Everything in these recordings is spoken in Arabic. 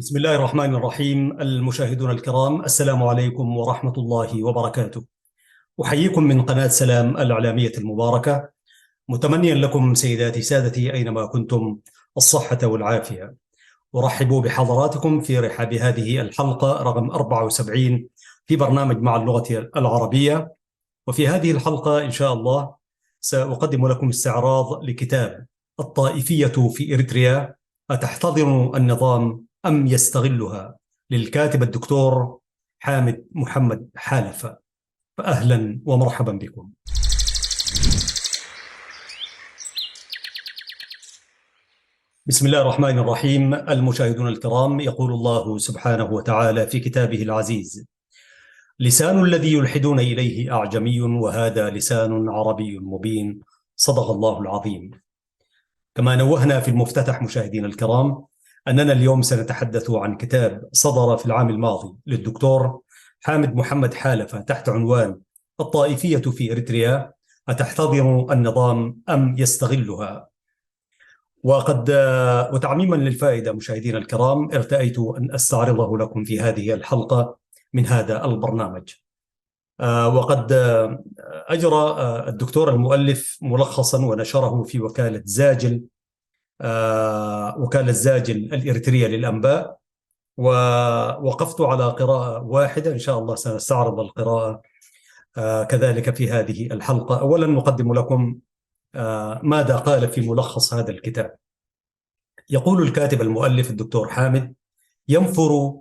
بسم الله الرحمن الرحيم. المشاهدون الكرام، السلام عليكم ورحمة الله وبركاته. أحييكم من قناة سلام الإعلامية المباركة، متمنيا لكم سيداتي سادتي أينما كنتم الصحة والعافية. أرحب بحضراتكم في رحاب هذه الحلقة رقم 74 في برنامج مع اللغة العربية. وفي هذه الحلقة إن شاء الله سأقدم لكم استعراض لكتاب الطائفية في إريتريا، أتحتضن النظام أم يستغلها، للكاتب الدكتور حامد محمد حالفة. فأهلا ومرحبا بكم. بسم الله الرحمن الرحيم. المشاهدون الكرام، يقول الله سبحانه وتعالى في كتابه العزيز: لسان الذي يلحدون إليه أعجمي وهذا لسان عربي مبين. صدق الله العظيم. كما نوهنا في المفتتح مشاهدينا الكرام أننا اليوم سنتحدث عن كتاب صدر في العام الماضي للدكتور حامد محمد حالفة تحت عنوان الطائفية في إريتريا، أتحتضن النظام أم يستغلها. وتعميما للفائدة مشاهدينا الكرام، ارتأيت أن أستعرضه لكم في هذه الحلقة من هذا البرنامج. وقد أجرى الدكتور المؤلف ملخصا ونشره في وكالة زاجل، وكالة زاجل الإريترية للأنباء، ووقفت على قراءة واحدة. إن شاء الله سنستعرض القراءة كذلك في هذه الحلقة. أولا نقدم لكم ماذا قال في ملخص هذا الكتاب. يقول الكاتب المؤلف الدكتور حامد: ينفر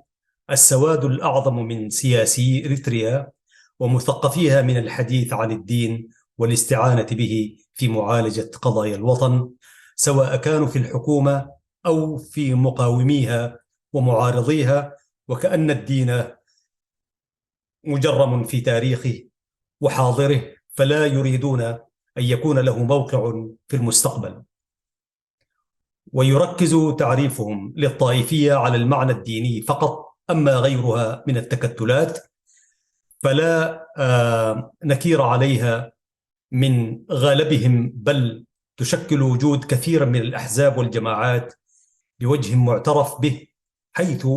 السواد الأعظم من سياسي إريتريا ومثقفيها من الحديث عن الدين والاستعانة به في معالجة قضايا الوطن، سواء كانوا في الحكومة أو في مقاوميها ومعارضيها، وكأن الدين مجرم في تاريخه وحاضره، فلا يريدون أن يكون له موقع في المستقبل. ويركز تعريفهم للطائفية على المعنى الديني فقط، أما غيرها من التكتلات فلا نكير عليها من غالبهم، بل تشكل وجود كثير من الأحزاب والجماعات بوجه معترف به، حيث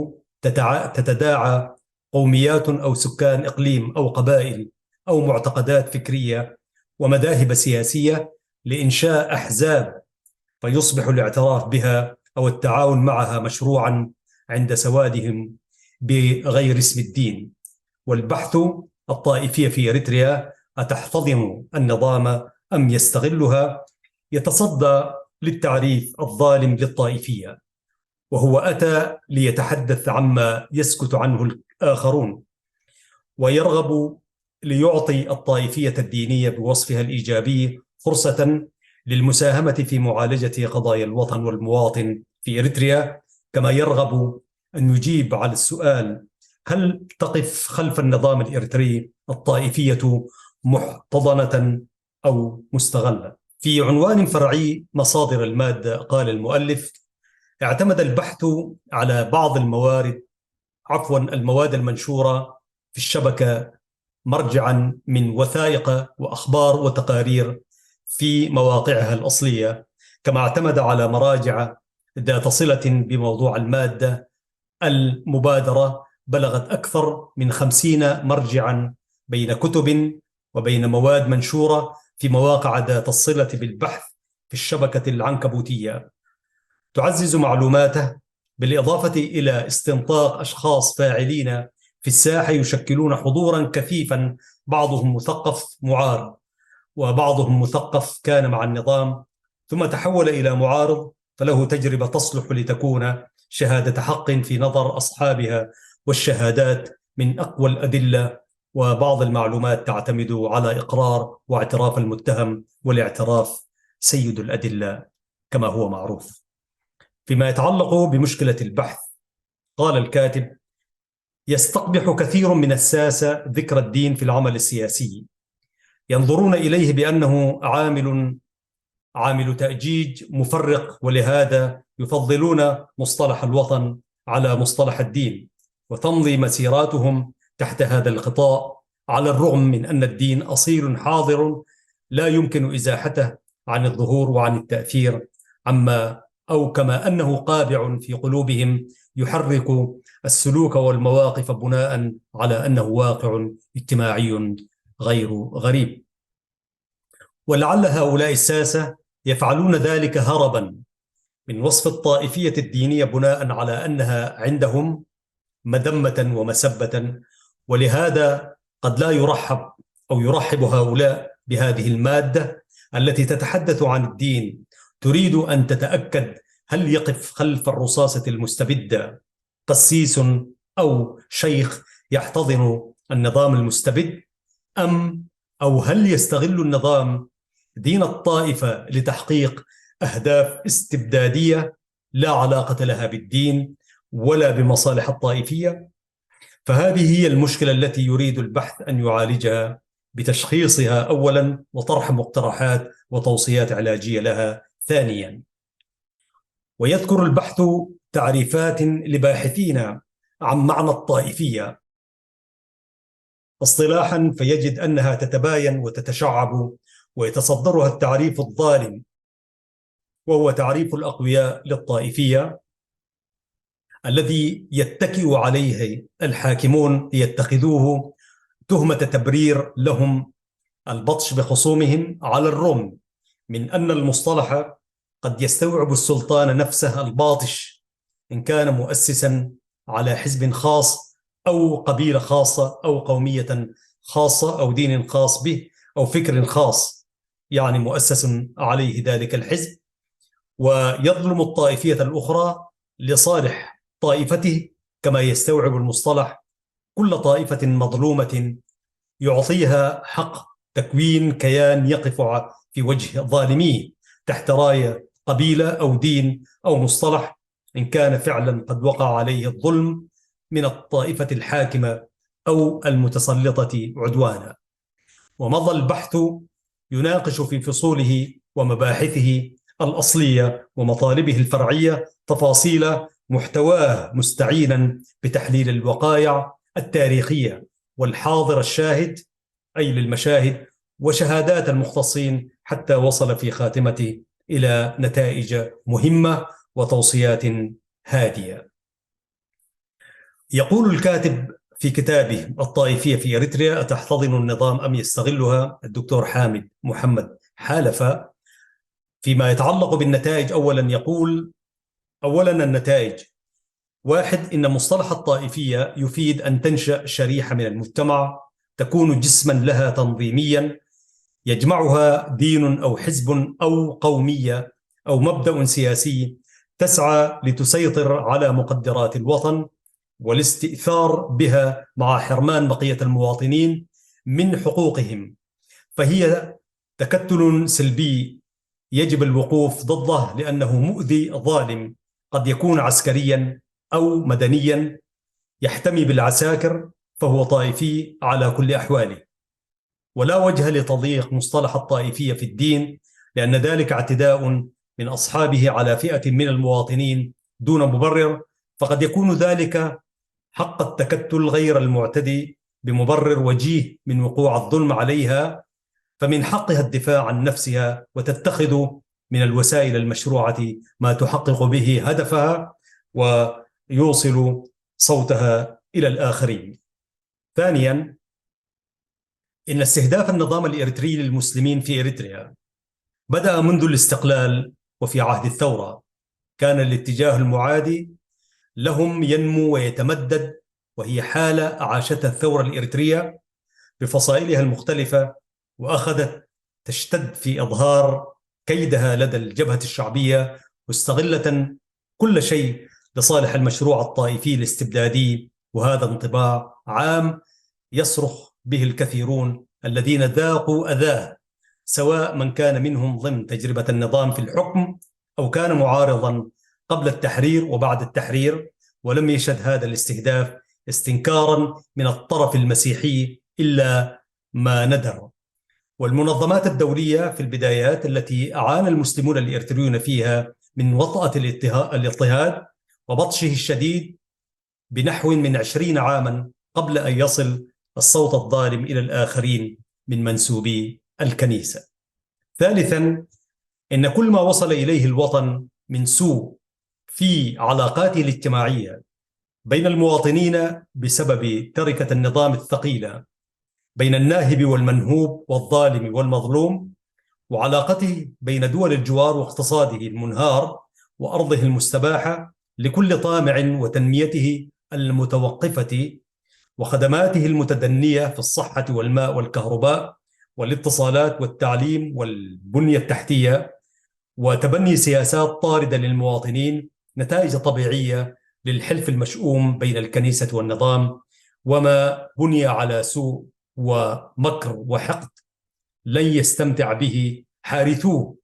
تتداعى قوميات أو سكان إقليم أو قبائل أو معتقدات فكرية ومذاهب سياسية لإنشاء أحزاب، فيصبح الاعتراف بها أو التعاون معها مشروعا عند سوادهم بغير اسم الدين. والبحث: الطائفية في إريتريا، أتحتضن النظام أم يستغلها، يتصدى للتعريف الظالم للطائفية، وهو أتى ليتحدث عما يسكت عنه الآخرون، ويرغب ليعطي الطائفية الدينية بوصفها الإيجابي فرصة للمساهمة في معالجة قضايا الوطن والمواطن في إريتريا، كما يرغب أن يجيب على السؤال: هل تقف خلف النظام الإريتري الطائفية محتضنة أو مستغلة؟ في عنوان فرعي مصادر المادة قال المؤلف: اعتمد البحث على بعض المواد المنشورة في الشبكة، مرجعا من وثائق وأخبار وتقارير في مواقعها الأصلية، كما اعتمد على مراجع ذات صلة بموضوع المادة. المبادرة بلغت أكثر من 50 مرجعا بين كتب وبين مواد منشورة في مواقع ذات الصلة بالبحث في الشبكة العنكبوتية، تعزز معلوماته، بالإضافة إلى استنطاق أشخاص فاعلين في الساحة يشكلون حضورا كثيفا، بعضهم مثقف معارض وبعضهم مثقف كان مع النظام ثم تحول إلى معارض، فله تجربة تصلح لتكون شهادة حق في نظر أصحابها، والشهادات من أقوى الأدلة، وبعض المعلومات تعتمد على إقرار واعتراف المتهم، والاعتراف سيد الأدلة كما هو معروف. فيما يتعلق بمشكلة البحث، قال الكاتب: يستقبح كثير من الساسة ذكر الدين في العمل السياسي، ينظرون إليه بأنه عامل تأجيج مفرق، ولهذا يفضلون مصطلح الوطن على مصطلح الدين، وتمضي مسيراتهم تحت هذا الغطاء، على الرغم من أن الدين أصيل حاضر لا يمكن إزاحته عن الظهور وعن التأثير، كما أنه قابع في قلوبهم يحرك السلوك والمواقف بناء على أنه واقع اجتماعي غير غريب. ولعل هؤلاء الساسة يفعلون ذلك هربا من وصف الطائفية الدينية بناء على أنها عندهم مذمة ومسبة، ولهذا قد لا يرحب هؤلاء بهذه المادة التي تتحدث عن الدين، تريد أن تتأكد هل يقف خلف الرصاصة المستبدة قسيس أو شيخ يحتضن النظام المستبد، أو هل يستغل النظام دين الطائفة لتحقيق أهداف استبدادية لا علاقة لها بالدين ولا بمصالح الطائفية. فهذه هي المشكلة التي يريد البحث أن يعالجها بتشخيصها أولا، وطرح مقترحات وتوصيات علاجية لها ثانيا. ويذكر البحث تعريفات لباحثين عن معنى الطائفية اصطلاحا، فيجد أنها تتباين وتتشعب، ويتصدرها التعريف الظالم وهو تعريف الأقوياء للطائفية الذي يتكئ عليه الحاكمون ليتخذوه تهمة تبرير لهم البطش بخصومهم، على الرغم من أن المصطلح قد يستوعب السلطان نفسه الباطش إن كان مؤسسا على حزب خاص أو قبيلة خاصة أو قومية خاصة أو دين خاص به أو فكر خاص، يعني مؤسس عليه ذلك الحزب، ويظلم الطائفية الأخرى لصالح طائفته، كما يستوعب المصطلح كل طائفة مظلومة يعطيها حق تكوين كيان يقف في وجه ظالميه تحت راية قبيلة أو دين أو مصطلح إن كان فعلا قد وقع عليه الظلم من الطائفة الحاكمة أو المتسلطة عدوانا. ومضى البحث يناقش في فصوله ومباحثه الأصلية ومطالبه الفرعية تفاصيل محتواه، مستعينا بتحليل الوقائع التاريخية والحاضر الشاهد أي للمشاهد وشهادات المختصين، حتى وصل في خاتمته إلى نتائج مهمة وتوصيات هادية. يقول الكاتب في كتابه الطائفية في إريتريا أتحتضن النظام أم يستغلها الدكتور حامد محمد حالفة فيما يتعلق بالنتائج. يقول أولا النتائج: واحد، إن مصطلح الطائفية يفيد أن تنشأ شريحة من المجتمع تكون جسما لها تنظيميا يجمعها دين أو حزب أو قومية أو مبدأ سياسي تسعى لتسيطر على مقدرات الوطن والاستئثار بها مع حرمان بقية المواطنين من حقوقهم، فهي تكتل سلبي يجب الوقوف ضده لأنه مؤذي ظالم، قد يكون عسكريا أو مدنيا يحتمي بالعساكر، فهو طائفي على كل أحواله. ولا وجه لتضييق مصطلح الطائفية في الدين، لأن ذلك اعتداء من أصحابه على فئة من المواطنين دون مبرر، فقد يكون ذلك حق التكتل غير المعتدي بمبرر وجيه من وقوع الظلم عليها، فمن حقها الدفاع عن نفسها وتتخذ من الوسائل المشروعة ما تحقق به هدفها ويوصل صوتها إلى الآخرين. ثانيا، إن استهداف النظام الإريتري للمسلمين في إريتريا بدأ منذ الاستقلال، وفي عهد الثورة كان الاتجاه المعادي لهم ينمو ويتمدد، وهي حالة عاشتها الثورة الإريترية بفصائلها المختلفة، وأخذت تشتد في إظهار كيدها لدى الجبهة الشعبية، مستغلة كل شيء لصالح المشروع الطائفي الاستبدادي. وهذا انطباع عام يصرخ به الكثيرون الذين ذاقوا أذاه، سواء من كان منهم ضمن تجربة النظام في الحكم أو كان معارضا قبل التحرير وبعد التحرير، ولم يشهد هذا الاستهداف استنكارا من الطرف المسيحي إلا ما ندر. والمنظمات الدولية في البدايات التي أعانى المسلمون الإريتريون فيها من وطأة الاضطهاد وبطشه الشديد بنحو من 20 عاما قبل أن يصل الصوت الظالم إلى الآخرين من منسوبي الكنيسة. ثالثا، إن كل ما وصل إليه الوطن من سوء في علاقاته الاجتماعية بين المواطنين بسبب تركة النظام الثقيلة بين الناهب والمنهوب والظالم والمظلوم، وعلاقته بين دول الجوار واقتصاده المنهار وأرضه المستباحة لكل طامع وتنميته المتوقفة وخدماته المتدنية في الصحة والماء والكهرباء والاتصالات والتعليم والبنية التحتية، وتبني سياسات طاردة للمواطنين نتائج طبيعية للحلف المشؤوم بين الكنيسة والنظام، وما بني على سوء ومكر وحقد لن يستمتع به حارثوه.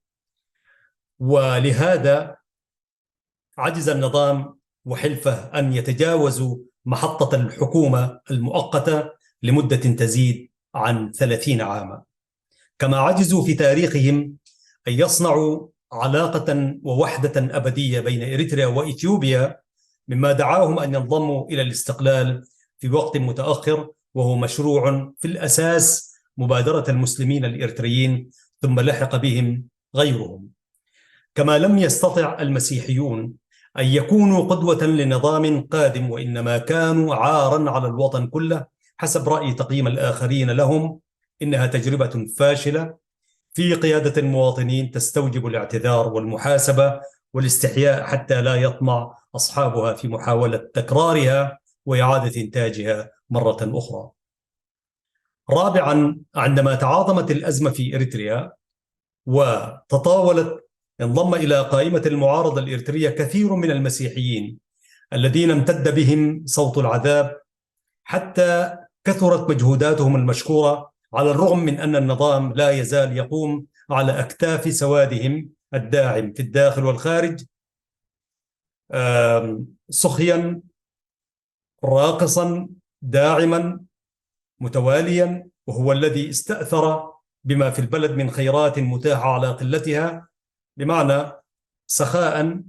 ولهذا عجز النظام وحلفه أن يتجاوزوا محطة الحكومة المؤقتة لمدة تزيد عن 30 عاما، كما عجزوا في تاريخهم أن يصنعوا علاقة ووحدة أبدية بين إريتريا وإثيوبيا، مما دعاهم أن ينضموا إلى الاستقلال في وقت متأخر، وهو مشروع في الأساس مبادرة المسلمين الإريتريين ثم لحق بهم غيرهم. كما لم يستطع المسيحيون أن يكونوا قدوة لنظام قادم، وإنما كانوا عاراً على الوطن كله حسب رأي تقييم الآخرين لهم. إنها تجربة فاشلة في قيادة المواطنين تستوجب الاعتذار والمحاسبة والاستحياء حتى لا يطمع أصحابها في محاولة تكرارها وإعادة إنتاجها مرة أخرى. رابعاً، عندما تعاظمت الأزمة في إريتريا وتطاولت، انضم إلى قائمة المعارضة الإريترية كثير من المسيحيين الذين امتد بهم صوت العذاب حتى كثرت مجهوداتهم المشكورة، على الرغم من أن النظام لا يزال يقوم على أكتاف سوادهم الداعم في الداخل والخارج، سخيا راقصا داعما متواليا، وهو الذي استأثر بما في البلد من خيرات متاحة على قلتها، بمعنى سخاء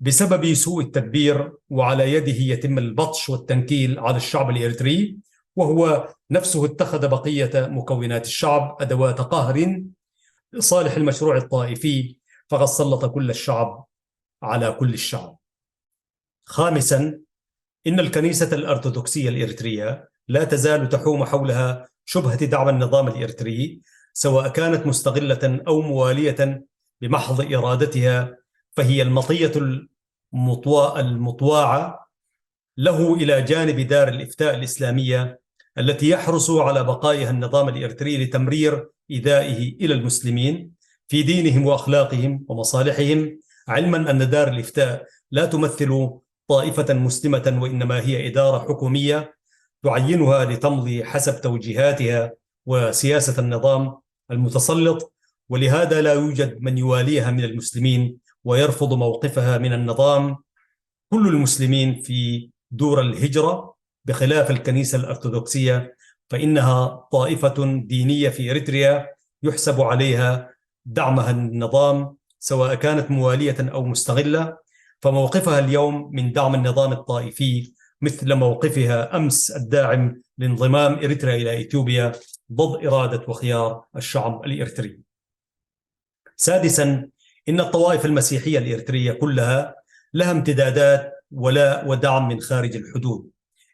بسبب سوء التدبير، وعلى يده يتم البطش والتنكيل على الشعب الإريتري، وهو نفسه اتخذ بقية مكونات الشعب أدوات قهر لصالح المشروع الطائفي، فقد سلط كل الشعب على كل الشعب. خامساً، إن الكنيسة الأرثوذكسية الإريترية لا تزال تحوم حولها شبهة دعم النظام الإريتري، سواء كانت مستغلة أو موالية بمحض إرادتها، فهي المطية المطواعة له إلى جانب دار الإفتاء الإسلامية التي يحرص على بقائها النظام الإريتري لتمرير إيذائه إلى المسلمين في دينهم وأخلاقهم ومصالحهم، علما أن دار الإفتاء لا تمثل طائفة مسلمة، وإنما هي إدارة حكومية تعينها لتمضي حسب توجيهاتها وسياسة النظام المتسلط، ولهذا لا يوجد من يواليها من المسلمين ويرفض موقفها من النظام كل المسلمين في دور الهجرة، بخلاف الكنيسة الأرثوذكسية فإنها طائفة دينية في إريتريا يحسب عليها دعمها النظام سواء كانت موالية أو مستغلة، فموقفها اليوم من دعم النظام الطائفي مثل موقفها أمس الداعم لانضمام إريتريا إلى إثيوبيا ضد إرادة وخيار الشعب الإريتري. سادساً، إن الطوائف المسيحية الإريترية كلها لها امتدادات ولاء ودعم من خارج الحدود،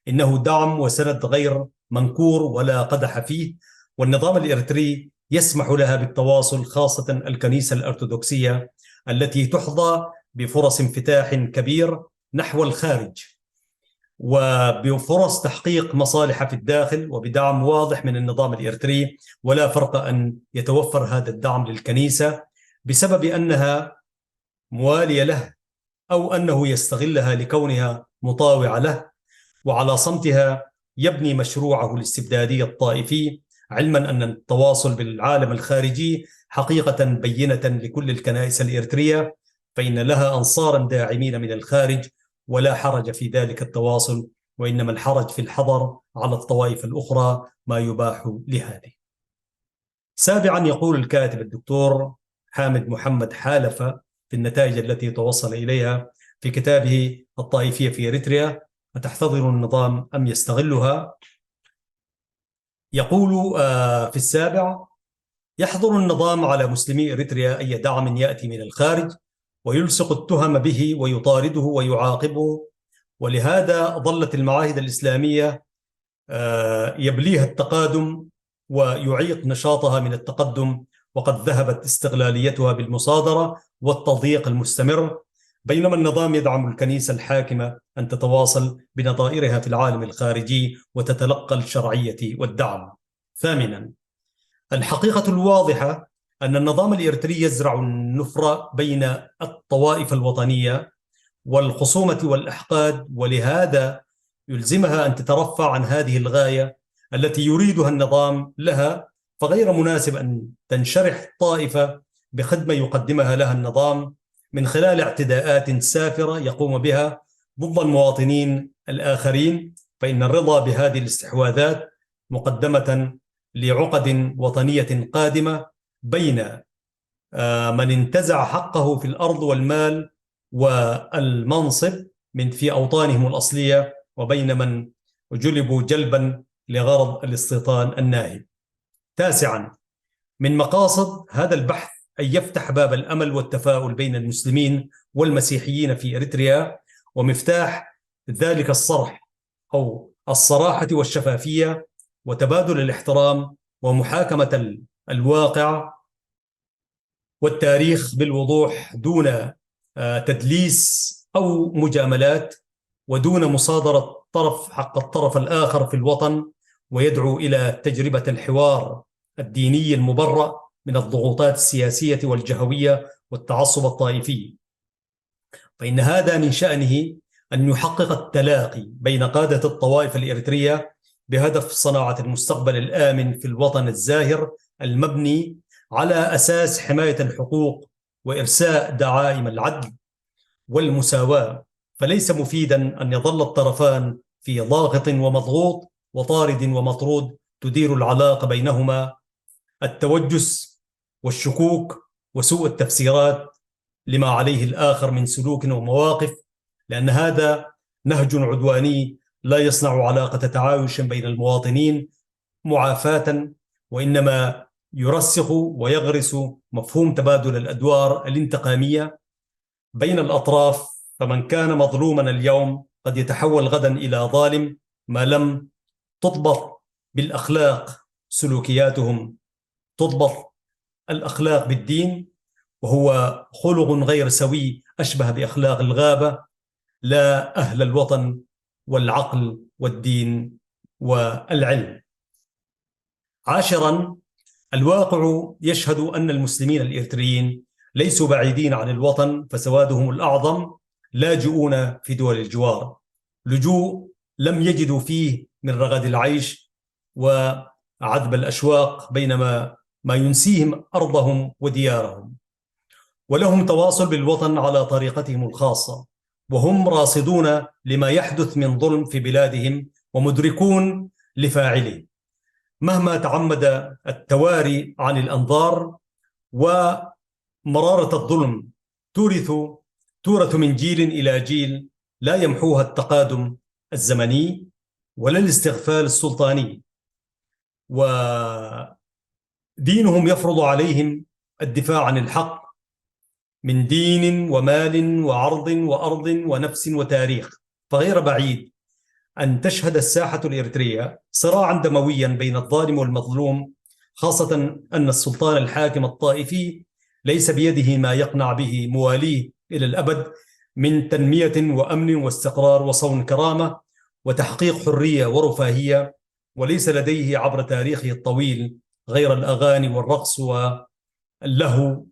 إنه دعم وسند غير منكور ولا قدح فيه، والنظام الإريتري يسمح لها بالتواصل، خاصة الكنيسة الأرثوذكسية التي تحظى بفرص انفتاح كبير نحو الخارج وبفرص تحقيق مصالح في الداخل وبدعم واضح من النظام الإريتري. ولا فرق أن يتوفر هذا الدعم للكنيسة بسبب أنها موالية له أو أنه يستغلها لكونها مطاوعة له، وعلى صمتها يبني مشروعه الاستبدادي الطائفي، علما أن التواصل بالعالم الخارجي حقيقة بينة لكل الكنائس الإريترية، فإن لها أنصارا داعمين من الخارج، ولا حرج في ذلك التواصل، وإنما الحرج في الحظر على الطوائف الأخرى ما يباح لهذه. سابعا، يقول الكاتب الدكتور حامد محمد حالفة في النتائج التي توصل إليها في كتابه الطائفية في إريتريا: أتحتضر النظام أم يستغلها؟ يقول في السابع: يحظر النظام على مسلمي إريتريا أي دعم يأتي من الخارج، ويلصق التهم به ويطارده ويعاقبه. ولهذا ظلت المعاهد الإسلامية يبليها التقادم ويعيق نشاطها من التقدم، وقد ذهبت استغلاليتها بالمصادرة والتضييق المستمر، بينما النظام يدعم الكنيسة الحاكمة أن تتواصل بنظائرها في العالم الخارجي وتتلقى الشرعية والدعم. ثامنا، الحقيقة الواضحة أن النظام الإريتري يزرع النفرة بين الطوائف الوطنية والخصومة والإحقاد، ولهذا يلزمها أن تترفع عن هذه الغاية التي يريدها النظام لها، فغير مناسب أن تنشرح طائفة بخدمة يقدمها لها النظام من خلال اعتداءات سافرة يقوم بها ضد المواطنين الآخرين، فإن الرضا بهذه الاستحواذات مقدمة لعقد وطنية قادمة بين من انتزع حقه في الأرض والمال والمنصب في أوطانهم الأصلية، وبين من جلبوا جلبا لغرض الاستيطان الناهب. تاسعا، من مقاصد هذا البحث أن يفتح باب الأمل والتفاؤل بين المسلمين والمسيحيين في إريتريا، ومفتاح ذلك الصرح أو الصراحة والشفافية وتبادل الاحترام ومحاكمة الواقع والتاريخ بالوضوح دون تدليس أو مجاملات، ودون مصادرة طرف حق الطرف الآخر في الوطن، ويدعو إلى تجربة الحوار الديني المبرأ من الضغوطات السياسية والجهوية والتعصب الطائفي، فإن هذا من شأنه أن يحقق التلاقي بين قادة الطوائف الإريترية بهدف صناعة المستقبل الآمن في الوطن الزاهر المبني على أساس حماية الحقوق وإرساء دعائم العدل والمساواة. فليس مفيدا أن يظل الطرفان في ضاغط ومضغوط وطارد ومطرود تدير العلاقة بينهما التوجس والشكوك وسوء التفسيرات لما عليه الآخر من سلوك ومواقف، لأن هذا نهج عدواني لا يصنع علاقة تعايش بين المواطنين معافاة، وإنما يرسخ ويغرس مفهوم تبادل الأدوار الانتقامية بين الأطراف. فمن كان مظلوما اليوم قد يتحول غدا إلى ظالم ما لم تضبط بالأخلاق سلوكياتهم، تضبط الأخلاق بالدين، وهو خلق غير سوي أشبه بأخلاق الغابة لا أهل الوطن والعقل والدين والعلم. عاشرا، الواقع يشهد أن المسلمين الإريتريين ليسوا بعيدين عن الوطن، فسوادهم الأعظم لاجئون في دول الجوار، لجوء لم يجدوا فيه من رغد العيش وعذب الأشواق، بينما ما ينسيهم أرضهم وديارهم، ولهم تواصل بالوطن على طريقتهم الخاصة، وهم راصدون لما يحدث من ظلم في بلادهم ومدركون لفاعله، مهما تعمد التواري عن الأنظار. ومرارة الظلم تورث من جيل إلى جيل، لا يمحوها التقادم الزمني ولا الاستغفال السلطاني، ودينهم يفرض عليهم الدفاع عن الحق من دين ومال وعرض وأرض ونفس وتاريخ. فغير بعيد أن تشهد الساحة الإريترية صراعا دمويا بين الظالم والمظلوم، خاصة أن السلطان الحاكم الطائفي ليس بيده ما يقنع به مواليه إلى الأبد من تنمية وأمن واستقرار وصون كرامة وتحقيق حرية ورفاهية، وليس لديه عبر تاريخه الطويل غير الأغاني والرقص واللهو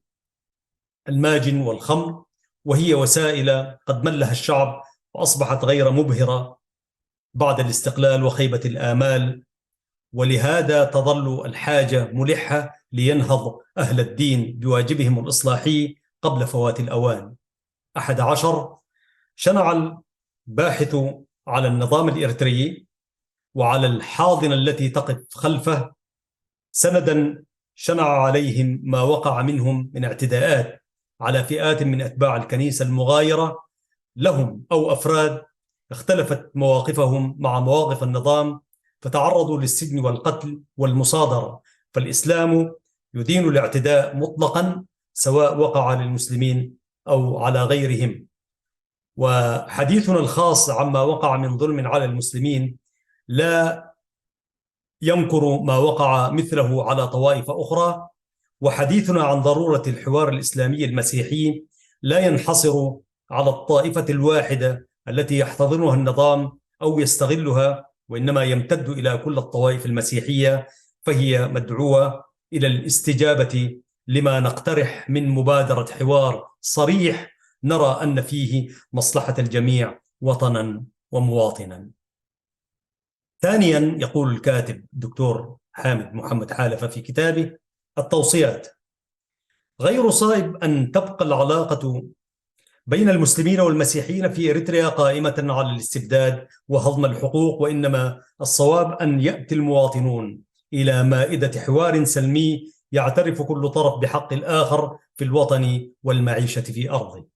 الماجن والخمر، وهي وسائل قد ملها الشعب وأصبحت غير مبهرة بعد الاستقلال وخيبة الآمال. ولهذا تظل الحاجة ملحة لينهض أهل الدين بواجبهم الإصلاحي قبل فوات الأوان. 11، شنع الباحث على النظام الإريتري وعلى الحاضنة التي تقف خلفه سندا شنع عليهم ما وقع منهم من اعتداءات على فئات من أتباع الكنيسة المغايرة لهم أو أفراد اختلفت مواقفهم مع مواقف النظام، فتعرضوا للسجن والقتل والمصادرة. فالإسلام يدين الاعتداء مطلقا سواء وقع للمسلمين أو على غيرهم. وحديثنا الخاص عما وقع من ظلم على المسلمين لا ينكر ما وقع مثله على طوائف أخرى، وحديثنا عن ضرورة الحوار الإسلامي المسيحي لا ينحصر على الطائفة الواحدة التي يحتضنها النظام أو يستغلها، وإنما يمتد إلى كل الطوائف المسيحية، فهي مدعوة إلى الاستجابة لما نقترح من مبادرة حوار صريح نرى أن فيه مصلحة الجميع وطنا ومواطنا. ثانيا، يقول الكاتب الدكتور حامد محمد حالفة في كتابه التوصيات: غير صائب أن تبقى العلاقة بين المسلمين والمسيحيين في إريتريا قائمة على الاستبداد وهضم الحقوق، وإنما الصواب أن يأتي المواطنون إلى مائدة حوار سلمي يعترف كل طرف بحق الآخر في الوطن والمعيشة في أرضه.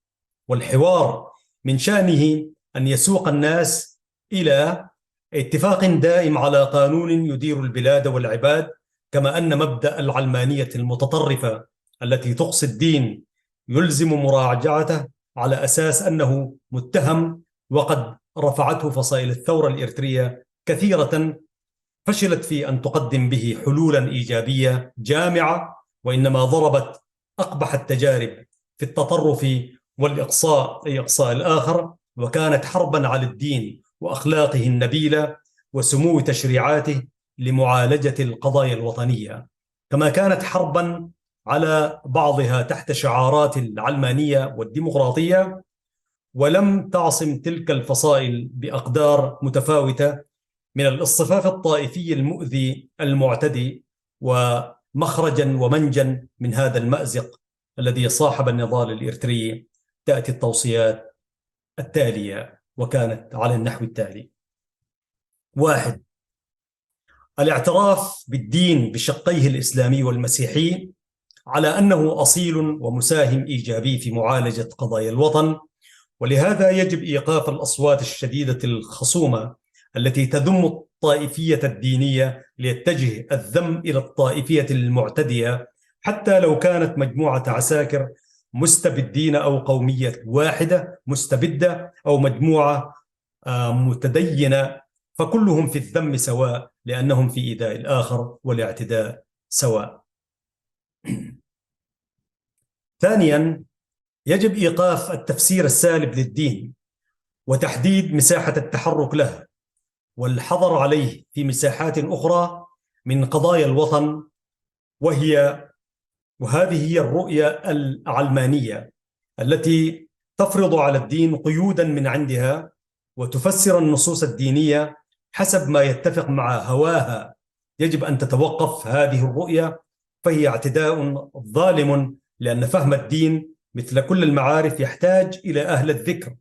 والحوار من شأنه أن يسوق الناس إلى اتفاق دائم على قانون يدير البلاد والعباد، كما أن مبدأ العلمانية المتطرفة التي تقصي الدين يلزم مراجعته على أساس أنه متهم، وقد رفعته فصائل الثورة الإريترية كثيرة فشلت في أن تقدم به حلولا إيجابية جامعة، وإنما ضربت أقبح التجارب في التطرف والإقصاء أي إقصاء الآخر، وكانت حربا على الدين وأخلاقه النبيلة وسمو تشريعاته لمعالجة القضايا الوطنية، كما كانت حربا على بعضها تحت شعارات العلمانية والديمقراطية، ولم تعصم تلك الفصائل بأقدار متفاوتة من الاصطفاف الطائفي المؤذي المعتدي، ومخرجا ومنجا من هذا المأزق الذي صاحب النضال الإريتري تأتي التوصيات التالية، وكانت على النحو التالي: 1. الاعتراف بالدين بشقيه الإسلامي والمسيحي على أنه أصيل ومساهم إيجابي في معالجة قضايا الوطن، ولهذا يجب إيقاف الأصوات الشديدة الخصومة التي تذم الطائفية الدينية ليتجه الذم إلى الطائفية المعتدية، حتى لو كانت مجموعة عساكر مستبدين أو قومية واحدة مستبدة أو مجموعة متدينة، فكلهم في الذم سواء لأنهم في إيذاء الآخر والاعتداء سواء. ثانيا، يجب إيقاف التفسير السالب للدين وتحديد مساحة التحرك له والحظر عليه في مساحات أخرى من قضايا الوطن، وهذه هي الرؤية العلمانية التي تفرض على الدين قيودا من عندها وتفسر النصوص الدينية حسب ما يتفق مع هواها. يجب أن تتوقف هذه الرؤية، فهي اعتداء ظالم، لأن فهم الدين مثل كل المعارف يحتاج إلى أهل الذكر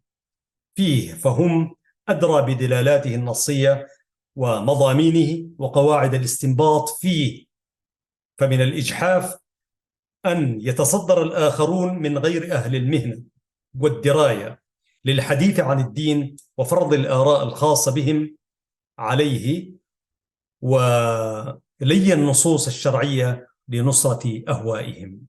فيه، فهم أدرى بدلالاته النصية ومضامينه وقواعد الاستنباط فيه. فمن الإجحاف أن يتصدر الآخرون من غير أهل المهنة والدراية للحديث عن الدين وفرض الآراء الخاصة بهم عليه ولي النصوص الشرعية لنصرة أهوائهم.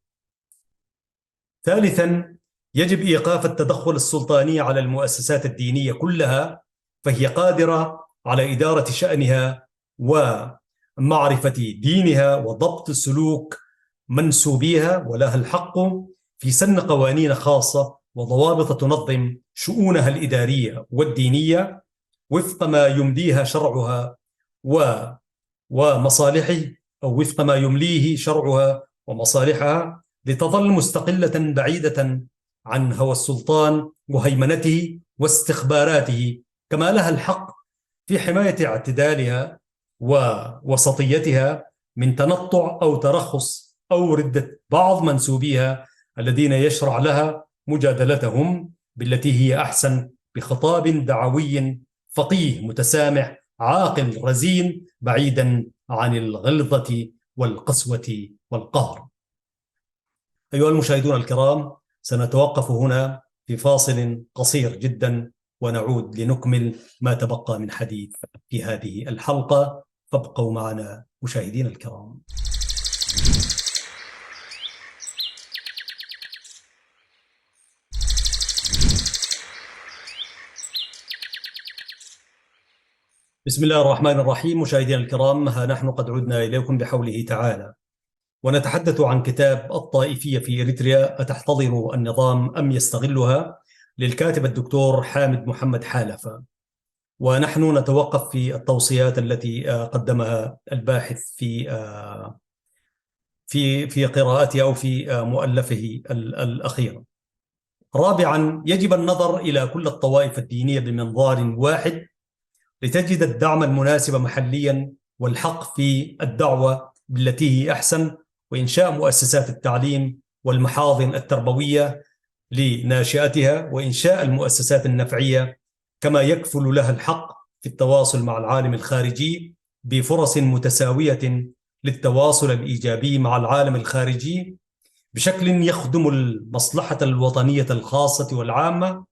ثالثا، يجب إيقاف التدخل السلطاني على المؤسسات الدينية كلها، فهي قادرة على إدارة شأنها ومعرفة دينها وضبط سلوك منسوبيها، ولها الحق في سن قوانين خاصة وضوابط تنظم شؤونها الإدارية والدينية وفق ما يمليها شرعها ومصالحه، أو وفق ما يمليه شرعها ومصالحها، لتظل مستقلة بعيدة عن هوى السلطان وهيمنته واستخباراته، كما لها الحق في حماية اعتدالها ووسطيتها من تنطع أو ترخص أو ردة بعض منسوبيها الذين يشرع لها مجادلتهم بالتي هي أحسن بخطاب دعوي فقيه متسامح عاقل رزين بعيدا عن الغلظة والقسوة والقهر. أيها المشاهدون الكرام، سنتوقف هنا في فاصل قصير جدا ونعود لنكمل ما تبقى من حديث في هذه الحلقة، فابقوا معنا مشاهدين الكرام. بسم الله الرحمن الرحيم. مشاهدينا الكرام، ها نحن قد عدنا إليكم بحوله تعالى، ونتحدث عن كتاب الطائفية في إريتريا: أتحتضن النظام أم يستغلها؟ للكاتب الدكتور حامد محمد حالفة. ونحن نتوقف في التوصيات التي قدمها الباحث في قراءته أو في مؤلفه الأخير. رابعا، يجب النظر إلى كل الطوائف الدينية بمنظار واحد لتجد الدعم المناسب محليا، والحق في الدعوة بالتي هي أحسن، وإنشاء مؤسسات التعليم والمحاضن التربوية لناشئتها، وإنشاء المؤسسات النفعية، كما يكفل لها الحق في التواصل مع العالم الخارجي بفرص متساوية للتواصل الإيجابي مع العالم الخارجي بشكل يخدم المصلحة الوطنية الخاصة والعامة،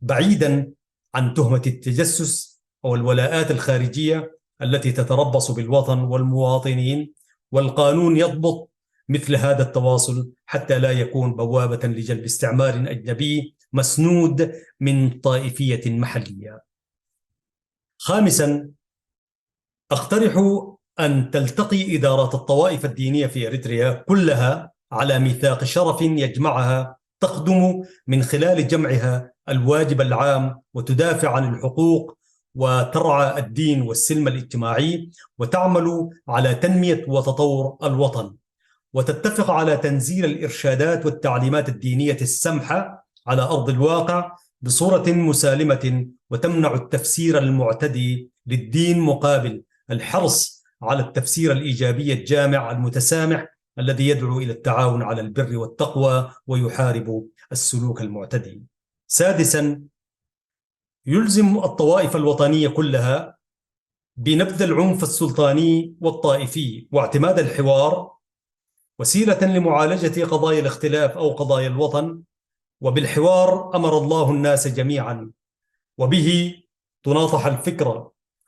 بعيدا عن تهمة التجسس أو الولاءات الخارجية التي تتربص بالوطن والمواطنين. والقانون يضبط مثل هذا التواصل حتى لا يكون بوابة لجلب استعمار أجنبي مسنود من طائفية محلية. خامسا، أقترح أن تلتقي إدارات الطوائف الدينية في إريتريا كلها على ميثاق شرف يجمعها، تخدم من خلال جمعها الواجب العام، وتدافع عن الحقوق، وترعى الدين والسلم الاجتماعي، وتعمل على تنمية وتطور الوطن، وتتفق على تنزيل الإرشادات والتعليمات الدينية السمحة على أرض الواقع بصورة مسالمة، وتمنع التفسير المعتدي للدين مقابل الحرص على التفسير الإيجابي الجامع المتسامح الذي يدعو إلى التعاون على البر والتقوى ويحارب السلوك المعتدي. سادسا، يلزم الطوائف الوطنية كلها بنبذ العنف السلطاني والطائفي، واعتماد الحوار وسيلة لمعالجة قضايا الاختلاف أو قضايا الوطن. وبالحوار أمر الله الناس جميعا، وبه تناطح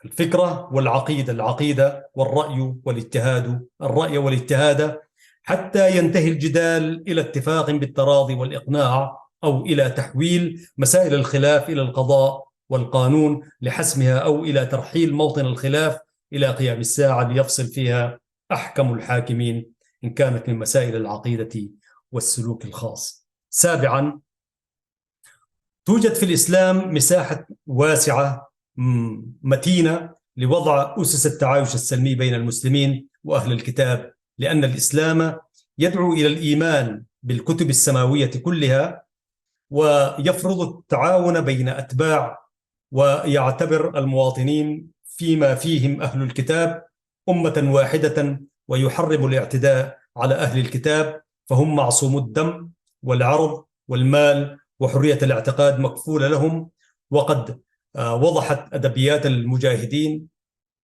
الفكرة والعقيدة، العقيدة والرأي والاجتهاد، الرأي والاجتهاد، حتى ينتهي الجدال إلى اتفاق بالتراضي والإقناع، أو إلى تحويل مسائل الخلاف إلى القضاء والقانون لحسمها، أو إلى ترحيل موطن الخلاف إلى قيام الساعة ليفصل فيها أحكم الحاكمين إن كانت من مسائل العقيدة والسلوك الخاص. سابعا، توجد في الإسلام مساحة واسعة متينة لوضع أسس التعايش السلمي بين المسلمين وأهل الكتاب، لأن الإسلام يدعو إلى الإيمان بالكتب السماوية كلها، ويفرض التعاون بين أتباع، ويعتبر المواطنين فيما فيهم أهل الكتاب أمة واحدة، ويحرم الاعتداء على أهل الكتاب، فهم معصوم الدم والعرض والمال، وحرية الاعتقاد مكفولة لهم. وقد وضحت أدبيات المجاهدين،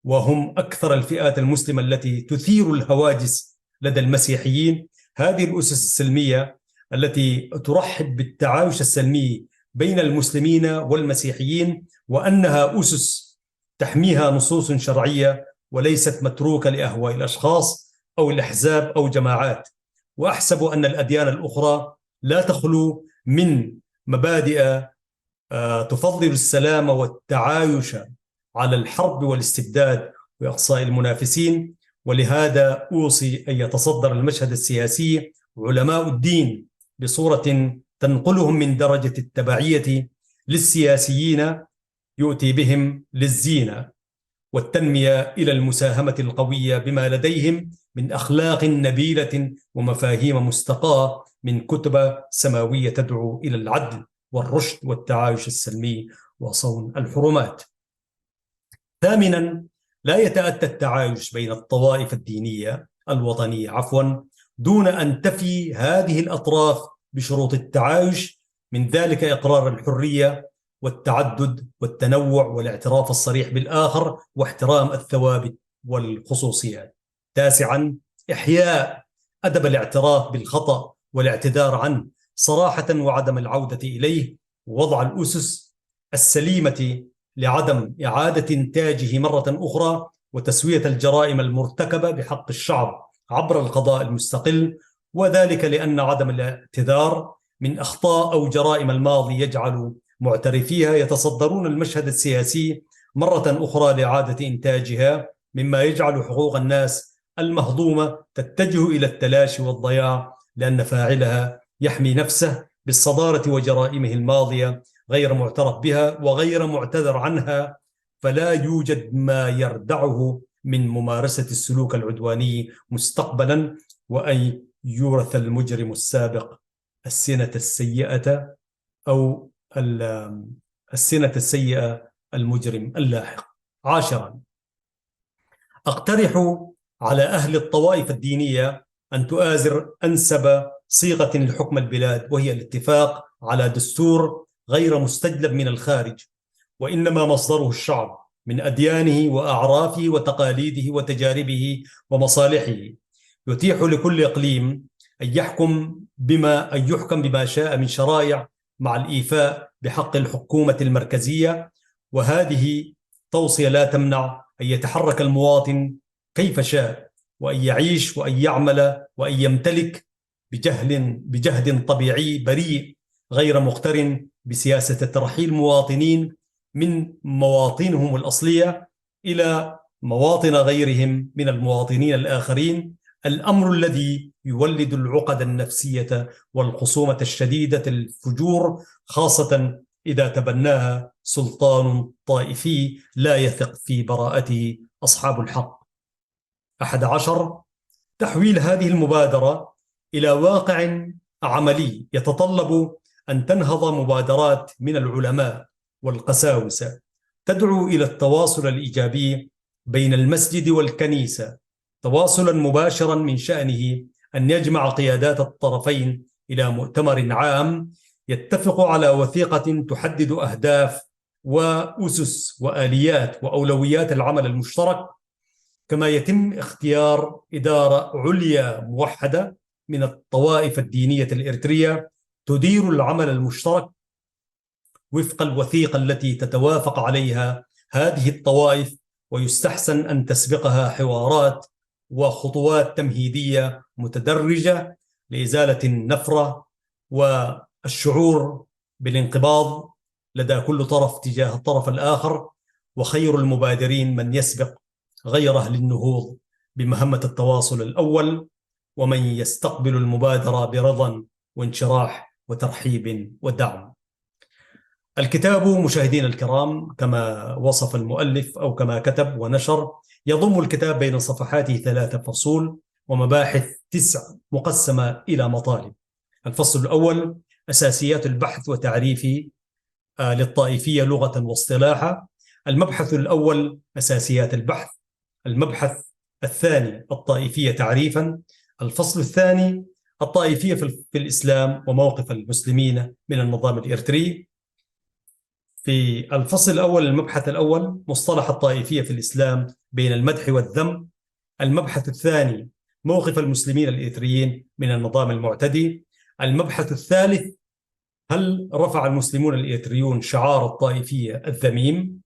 وهم أكثر الفئات المسلمة التي تثير الهواجس لدى المسيحيين، هذه الأسس السلمية التي ترحب بالتعايش السلمي بين المسلمين والمسيحيين، وأنها أسس تحميها نصوص شرعية وليست متروكة لأهواء الأشخاص أو الأحزاب أو جماعات. وأحسب أن الأديان الأخرى لا تخلو من مبادئ تفضل السلام والتعايش على الحرب والاستبداد وإقصاء المنافسين. ولهذا أوصي أن يتصدر المشهد السياسي علماء الدين بصورة تنقلهم من درجة التبعية للسياسيين يؤتي بهم للزينة والتنمية إلى المساهمة القوية بما لديهم من أخلاق نبيلة ومفاهيم مستقاة من كتب سماوية تدعو إلى العدل والرشد والتعايش السلمي وصون الحرمات. ثامنا، لا يتأتى التعايش بين الطوائف الدينية الوطنية دون أن تفي هذه الأطراف بشروط التعايش، من ذلك إقرار الحرية والتعدد والتنوع والاعتراف الصريح بالآخر واحترام الثوابت والخصوصيات. تاسعا، إحياء أدب الاعتراف بالخطأ والاعتذار عنه صراحة وعدم العودة إليه، ووضع الأسس السليمة لعدم إعادة إنتاجه مرة أخرى، وتسوية الجرائم المرتكبة بحق الشعب عبر القضاء المستقل، وذلك لأن عدم الاعتذار من أخطاء أو جرائم الماضي يجعل معترفيها يتصدرون المشهد السياسي مرة أخرى لإعادة إنتاجها، مما يجعل حقوق الناس المهضومة تتجه إلى التلاشي والضياع، لأن فاعلها يحمي نفسه بالصدارة وجرائمه الماضية غير معترف بها وغير معتذر عنها، فلا يوجد ما يردعه من ممارسة السلوك العدواني مستقبلا، وأن يورث المجرم السابق السنة السيئة أو السنة السيئة المجرم اللاحق. 10. أقترح على أهل الطوائف الدينية أن تؤازر أنسب صيغة لحكم البلاد، وهي الاتفاق على دستور غير مستجلب من الخارج، وإنما مصدره الشعب من أديانه وأعرافه وتقاليده وتجاربه ومصالحه، يتيح لكل إقليم أن يحكم بما شاء من شرائع، مع الإيفاء بحق الحكومة المركزية. وهذه توصية لا تمنع أن يتحرك المواطن كيف شاء، وأن يعيش وأن يعمل وأن يمتلك بجهد طبيعي بريء، غير مقترن بسياسة ترحيل مواطنين من مواطنهم الأصلية إلى مواطن غيرهم من المواطنين الآخرين، الأمر الذي يولد العقد النفسية والخصومة الشديدة الفجور، خاصة إذا تبناها سلطان طائفي لا يثق في براءته أصحاب الحق. 11. تحويل هذه المبادرة إلى واقع عملي يتطلب أن تنهض مبادرات من العلماء والقساوسة تدعو إلى التواصل الإيجابي بين المسجد والكنيسة، تواصلا مباشرا من شأنه أن يجمع قيادات الطرفين إلى مؤتمر عام يتفق على وثيقة تحدد أهداف وأسس وآليات وأولويات العمل المشترك، كما يتم اختيار إدارة عليا موحدة من الطوائف الدينية الإريترية تدير العمل المشترك وفق الوثيقة التي تتوافق عليها هذه الطوائف، ويستحسن أن تسبقها حوارات وخطوات تمهيدية متدرجة لإزالة النفرة والشعور بالانقباض لدى كل طرف تجاه الطرف الآخر. وخير المبادرين من يسبق غيره للنهوض بمهمة التواصل الأول، ومن يستقبل المبادرة برضا وانشراح وترحيب ودعم. الكتاب مشاهدينا الكرام كما وصف المؤلف أو كما كتب ونشر، يضم الكتاب بين صفحاته 3 فصول ومباحث 9 مقسمة إلى مطالب. الفصل الأول: أساسيات البحث وتعريفه للطائفية لغة واصطلاحا. المبحث الأول: أساسيات البحث. المبحث الثاني: الطائفية تعريفا. الفصل الثاني: الطائفية في الإسلام وموقف المسلمين من النظام الإريتري. في الفصل الأول المبحث الأول: مصطلح الطائفية في الإسلام بين المدح والذم. المبحث الثاني: موقف المسلمين الإريتريين من النظام المعتدي. المبحث الثالث: هل رفع المسلمون الإريتريون شعار الطائفية الذميم؟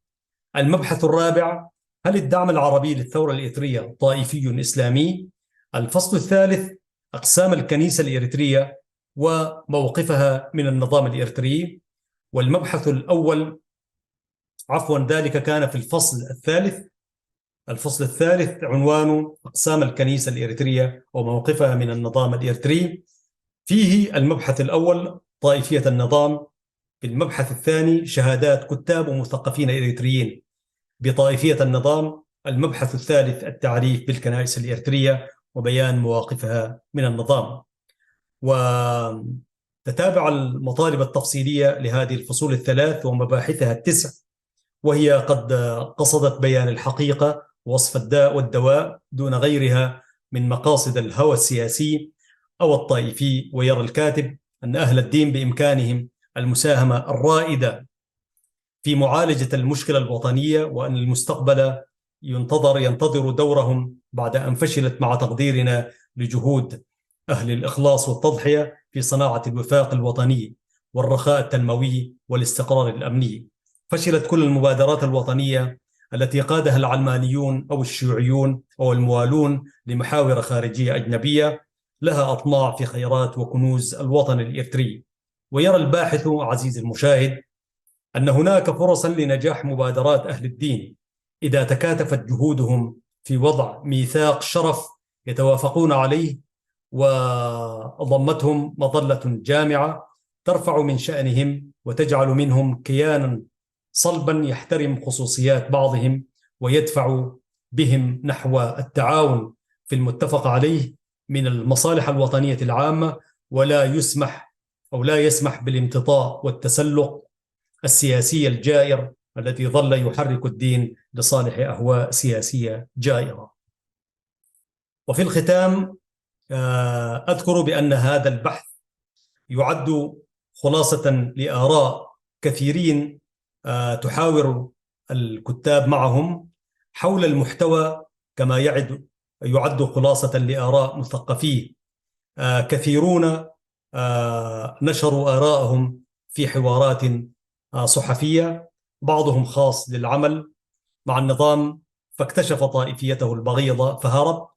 المبحث الرابع: هل الدعم العربي للثورة الإريترية طائفي إسلامي؟ الفصل الثالث: أقسام الكنيسة الإريترية وموقفها من النظام الإريتري. والمبحث الأول ذلك كان في الفصل الثالث. الفصل الثالث عنوانه أقسام الكنيسة الإريترية وموقفها من النظام الإريتري. فيه المبحث الأول طائفية النظام. في المبحث الثاني شهادات كتاب ومثقفين إريتريين بطائفية النظام. المبحث الثالث التعريف بالكنائس الإريترية وبيان مواقفها من النظام. وتتابع المطالب التفصيلية لهذه الفصول الثلاث ومباحثها 9، وهي قد قصدت بيان الحقيقة، وصف الداء والدواء دون غيرها من مقاصد الهوى السياسي أو الطائفي. ويرى الكاتب أن أهل الدين بإمكانهم المساهمة الرائدة في معالجة المشكلة الوطنية، وأن المستقبل ينتظر دورهم بعد أن فشلت مع تقديرنا لجهود أهل الإخلاص والتضحية في صناعة الوفاق الوطني والرخاء التنموي والاستقرار الأمني. فشلت كل المبادرات الوطنية التي قادها العلمانيون أو الشيوعيون أو الموالون لمحاور خارجية أجنبية لها أطماع في خيرات وكنوز الوطن الإريتري. ويرى الباحث عزيزي المشاهد أن هناك فرصا لنجاح مبادرات أهل الدين إذا تكاتفت جهودهم في وضع ميثاق شرف يتوافقون عليه، وضمتهم مظلة جامعة ترفع من شأنهم وتجعل منهم كيانا صلبا يحترم خصوصيات بعضهم ويدفع بهم نحو التعاون في المتفق عليه من المصالح الوطنية العامة، ولا يسمح أو لا يسمح بالامتطاء والتسلق السياسي الجائر الذي ظل يحرك الدين لصالح أهواء سياسية جائرة. وفي الختام أذكر بأن هذا البحث يعد خلاصة لآراء كثيرين تحاور الكتاب معهم حول المحتوى، كما يعد خلاصة لآراء مثقفي كثيرون نشروا آراءهم في حوارات صحفية، بعضهم خاص للعمل مع النظام فاكتشف طائفيته البغيضة فهرب،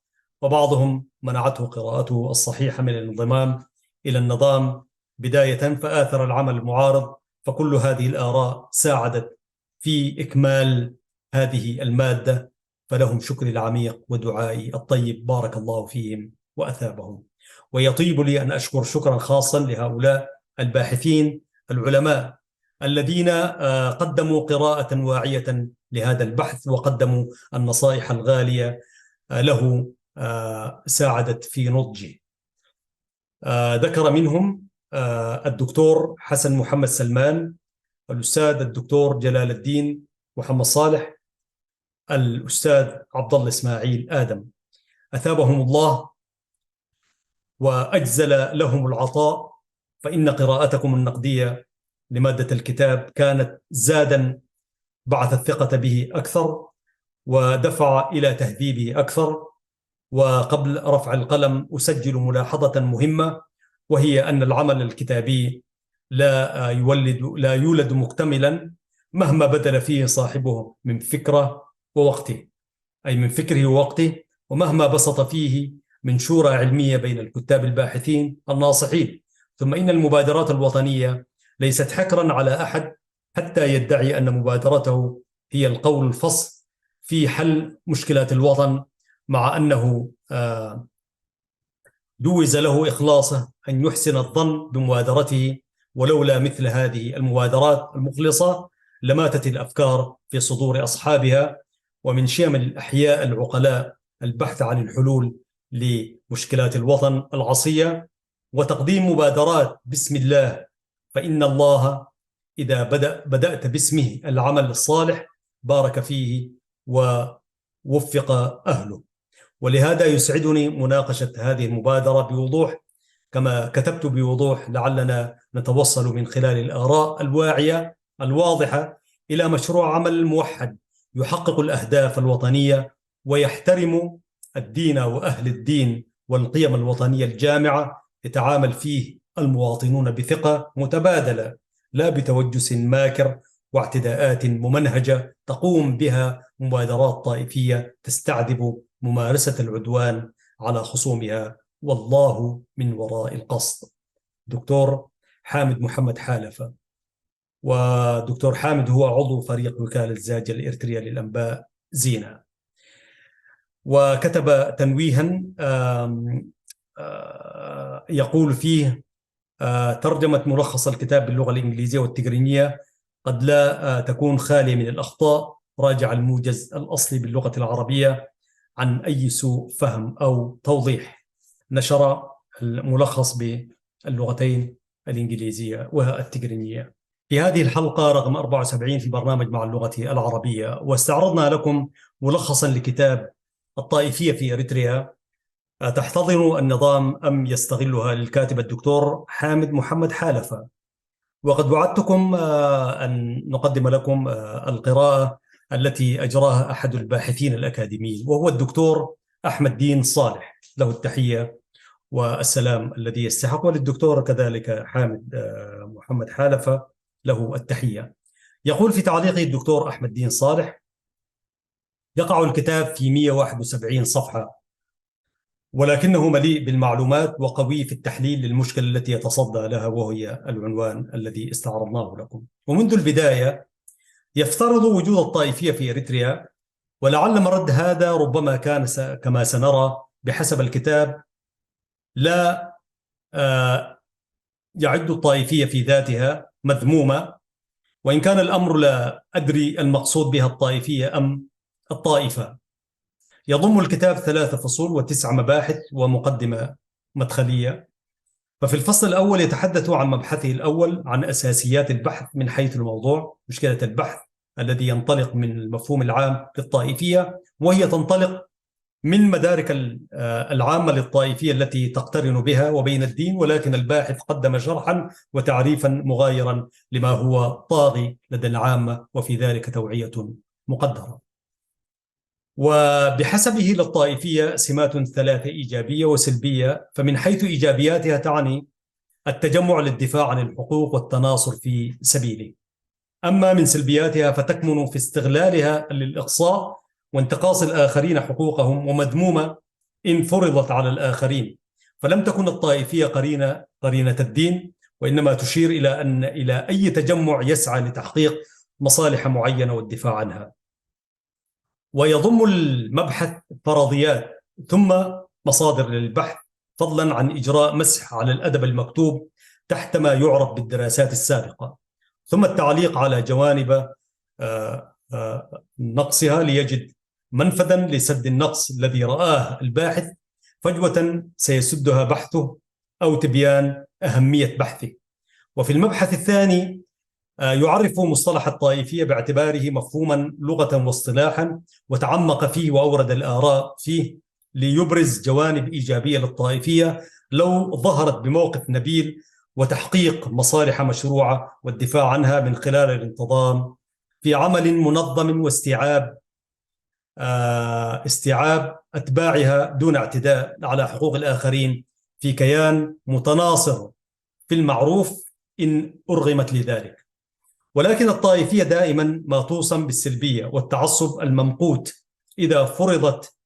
وبعضهم منعته قراءته الصحيحة من الانضمام إلى النظام بداية فآثر العمل المعارض. فكل هذه الآراء ساعدت في إكمال هذه المادة، فلهم شكري العميق ودعائي الطيب، بارك الله فيهم وأثابهم. ويطيب لي أن أشكر شكرا خاصا لهؤلاء الباحثين العلماء الذين قدموا قراءة واعية لهذا البحث وقدموا النصائح الغالية له ساعدت في نضجه. ذكر منهم الدكتور حسن محمد سلمان، الأستاذ الدكتور جلال الدين محمد صالح، الأستاذ عبد الله إسماعيل آدم، أثابهم الله وأجزل لهم العطاء، فإن قراءتكم النقدية لمادة الكتاب كانت زادا بعث الثقة به أكثر ودفع إلى تهذيبه أكثر. وقبل رفع القلم أسجل ملاحظة مهمة، وهي أن العمل الكتابي لا يولد مكتملا مهما بذل فيه صاحبه من فكرة ووقته، أي من فكره ووقته، ومهما بسط فيه من شورى علمية بين الكتاب الباحثين الناصحين. ثم إن المبادرات الوطنية ليست حكرا على أحد حتى يدعي أن مبادرته هي القول الفصل في حل مشكلات الوطن، مع أنه جوز له إخلاصه أن يحسن الظن بمبادرته، ولولا مثل هذه المبادرات المخلصة لماتت الأفكار في صدور أصحابها. ومن شيم الأحياء العقلاء البحث عن الحلول لمشكلات الوطن العصية وتقديم مبادرات بسم الله، فإن الله إذا بدأت باسمه العمل الصالح بارك فيه ووفق أهله. ولهذا يسعدني مناقشة هذه المبادرة بوضوح كما كتبت بوضوح، لعلنا نتوصل من خلال الآراء الواعية الواضحة إلى مشروع عمل موحد يحقق الأهداف الوطنية ويحترم الدين وأهل الدين والقيم الوطنية الجامعة، يتعامل فيه المواطنون بثقة متبادلة لا بتوجس ماكر واعتداءات ممنهجة تقوم بها مبادرات طائفية تستعذب ممارسة العدوان على خصومها، والله من وراء القصد. دكتور حامد محمد حالفة، ودكتور حامد هو عضو فريق وكالة زاجة الإريترية للأنباء زينة، وكتب تنويها يقول فيه: ترجمة ملخص الكتاب باللغة الإنجليزية والتجرينية قد لا تكون خالية من الأخطاء، راجع الموجز الأصلي باللغة العربية عن أي سوء فهم أو توضيح. نشر الملخص باللغتين الإنجليزية والتجرينية. في هذه الحلقة رقم 74 في برنامج مع اللغة العربية، واستعرضنا لكم ملخصا لكتاب الطائفية في إريتريا تحتضن النظام أم يستغلها للكاتب الدكتور حامد محمد حالفة. وقد وعدتكم أن نقدم لكم القراءة التي أجراها أحد الباحثين الأكاديميين، وهو الدكتور أحمد دين صالح، له التحية والسلام الذي يستحق، وللدكتور كذلك حامد محمد حالفة له التحية. يقول في تعليقه الدكتور أحمد دين صالح: يقع الكتاب في 171 صفحة، ولكنه مليء بالمعلومات وقوي في التحليل للمشكلة التي يتصدى لها، وهي العنوان الذي استعرضناه لكم. ومنذ البداية يفترض وجود الطائفية في إريتريا، ولعل مرد هذا ربما كان كما سنرى بحسب الكتاب لا يعد الطائفية في ذاتها مذمومة، وإن كان الأمر لا أدري المقصود بها الطائفية أم الطائفة. يضم الكتاب 3 فصول و9 مباحث ومقدمة مدخلية. ففي الفصل الأول يتحدث عن مبحثه الأول عن أساسيات البحث من حيث الموضوع، مشكلة البحث الذي ينطلق من المفهوم العام للطائفية، وهي تنطلق من مدارك العامة للطائفية التي تقترن بها وبين الدين، ولكن الباحث قدم شرحا وتعريفا مغايرا لما هو طاغي لدى العامة، وفي ذلك توعية مقدرة. وبحسبه للطائفية سمات 3 إيجابية وسلبية. فمن حيث إيجابياتها تعني التجمع للدفاع عن الحقوق والتناصر في سبيله، أما من سلبياتها فتكمن في استغلالها للإقصاء وانتقاص الآخرين حقوقهم، ومذمومة إن فرضت على الآخرين. فلم تكن الطائفية قرينة الدين، وإنما تشير إلى أي تجمع يسعى لتحقيق مصالح معينة والدفاع عنها. ويضم المبحث فرضيات ثم مصادر للبحث، فضلا عن إجراء مسح على الأدب المكتوب تحت ما يعرف بالدراسات السابقة، ثم التعليق على جوانب نقصها ليجد منفذا لسد النقص الذي رآه الباحث فجوة سيسدها بحثه أو تبيان أهمية بحثه. وفي المبحث الثاني يعرف مصطلح الطائفية باعتباره مفهوما لغة واصطلاحا، وتعمق فيه وأورد الآراء فيه ليبرز جوانب إيجابية للطائفية لو ظهرت بموقف نبيل وتحقيق مصالح مشروعة والدفاع عنها من خلال الانتظام في عمل منظم واستيعاب أتباعها دون اعتداء على حقوق الآخرين في كيان متناصر في المعروف إن أرغمت لذلك. ولكن الطائفية دائما ما توصم بالسلبية والتعصب الممقوت إذا فرضت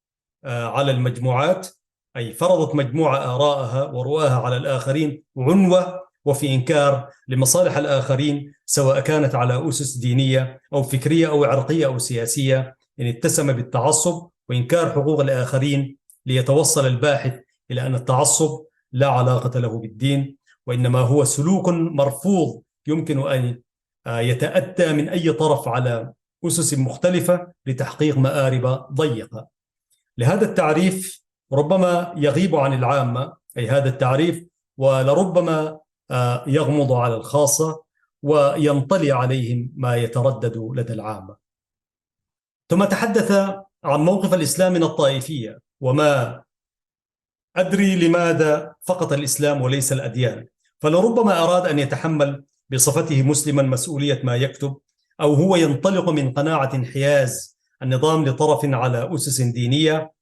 على المجموعات، أي فرضت مجموعة آراءها ورؤاها على الآخرين عنوة وفي إنكار لمصالح الآخرين، سواء كانت على أسس دينية أو فكرية أو عرقية أو سياسية، إن اتسم بالتعصب وإنكار حقوق الآخرين. ليتوصل الباحث إلى أن التعصب لا علاقة له بالدين، وإنما هو سلوك مرفوض يمكن أن يتأتى من أي طرف على أسس مختلفة لتحقيق مآرب ضيقة. لهذا التعريف ربما يغيب عن العامة، أي هذا التعريف، ولربما يغمض على الخاصة وينطلي عليهم ما يتردد لدى العامة. ثم تحدث عن موقف الإسلام من الطائفية، وما أدري لماذا فقط الإسلام وليس الأديان، فلربما أراد أن يتحمل بصفته مسلما مسؤولية ما يكتب، أو هو ينطلق من قناعة انحياز النظام لطرف على أسس دينية.